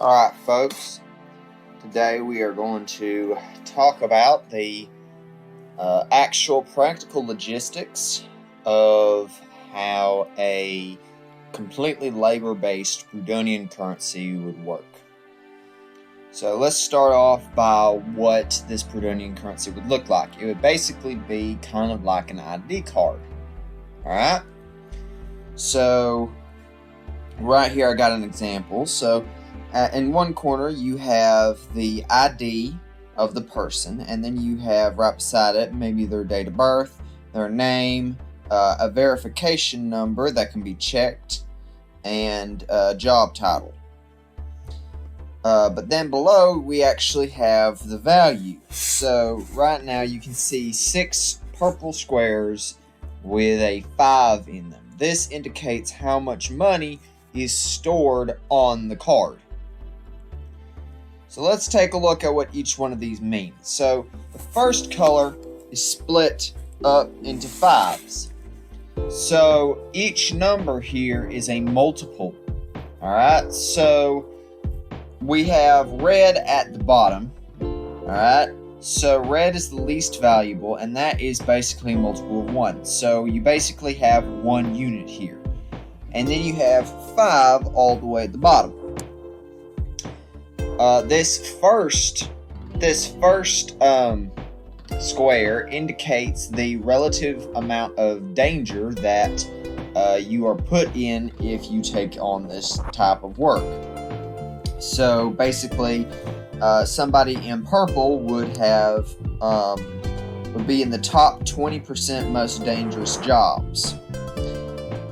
Alright folks, today we are going to talk about the actual practical logistics of how a completely labor-based Brudonian currency would work. So let's start off by what this Brudonian currency would look like. It would basically be kind of like an ID card. Alright? So right here I got an example. So in one corner you have the ID of the person, and then you have right beside it maybe their date of birth, their name, a verification number that can be checked, and a job title. But then below we actually have the value. So right now you can see 6 purple squares with a 5 in them. This indicates how much money is stored on the card. So let's take a look at what each one of these means. So the first color is split up into 5s. So each number here is a multiple. Alright, so we have red at the bottom. Alright, so red is the least valuable, and that is basically a multiple of 1. So you basically have 1 unit here. And then you have 5 all the way at the bottom. This first square indicates the relative amount of danger that you are put in if you take on this type of work. So basically, somebody in purple would be in the top 20% most dangerous jobs,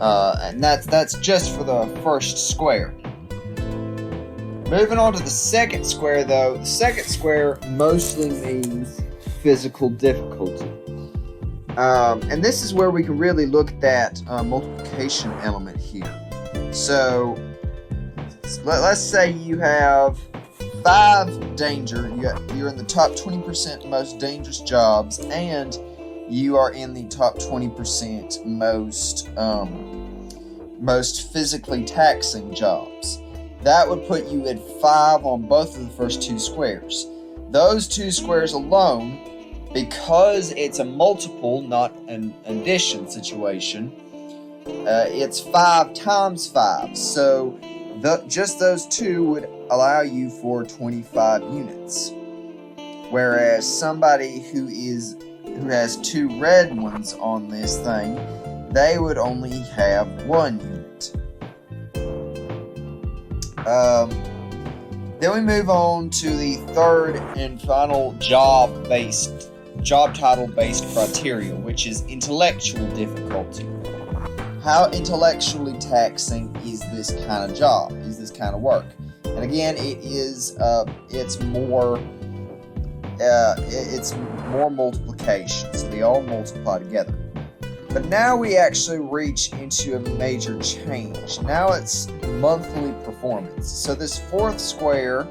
and that's just for the first square. Moving on to the second square, though, the second square mostly means physical difficulty. And this is where we can really look at that multiplication element here. So let's say you have 5 danger, you're in the top 20% most dangerous jobs, and you are in the top 20% most physically taxing jobs. That would put you at 5 on both of the first 2 squares. Those 2 squares alone, because it's a multiple, not an addition situation, it's 5 times 5. So just those 2 would allow you for 25 units. Whereas somebody who has 2 red ones on this thing, they would only have 1 unit. Then we move on to the third and final job title based criteria, which is intellectual difficulty. How intellectually taxing is this kind of job? Is this kind of work? And again, it's more multiplication, so they all multiply together. But now we actually reach into a major change. Now it's monthly performance. So this fourth square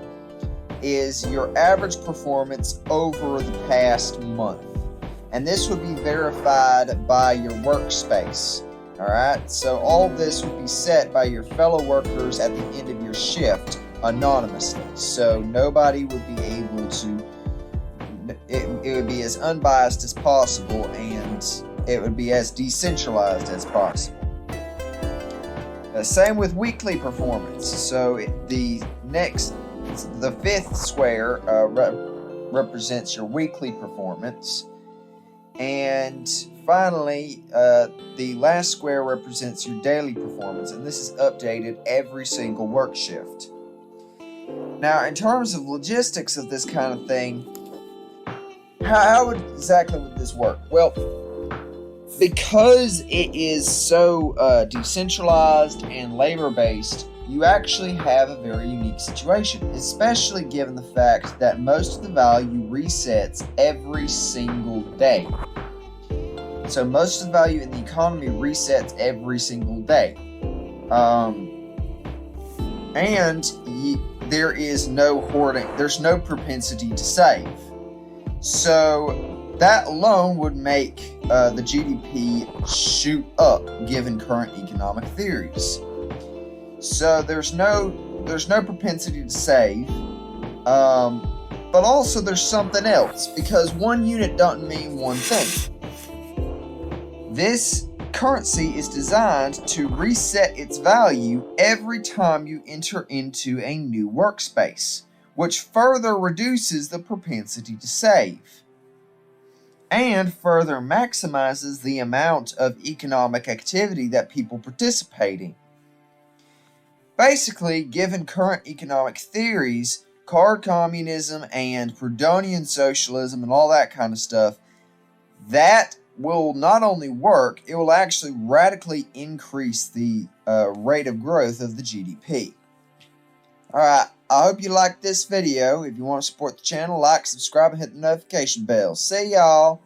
is your average performance over the past month. And this would be verified by your workspace. Alright, so all this would be set by your fellow workers at the end of your shift anonymously. So nobody would be able to, it would be as unbiased as possible, and it would be as decentralized as possible. Same with weekly performance. So the fifth square represents your weekly performance. And finally, the last square represents your daily performance, and this is updated every single work shift. Now, in terms of logistics of this kind of thing, how exactly would this work? Well, because it is so decentralized and labor-based, you actually have a very unique situation, especially given the fact that most of the value resets every single day. So most of the value in the economy resets every single day. And there is no hoarding, there's no propensity to save. So that alone would make the GDP shoot up given current economic theories. So there's no there's no propensity to save, but also there's something else, because one unit doesn't mean one thing. This currency is designed to reset its value every time you enter into a new workspace, which further reduces the propensity to save and further maximizes the amount of economic activity that people participate in. Basically, given current economic theories, card communism and Proudhonian socialism and all that kind of stuff, that will not only work, it will actually radically increase the rate of growth of the GDP. Alright, I hope you liked this video. If you want to support the channel, like, subscribe, and hit the notification bell. See y'all!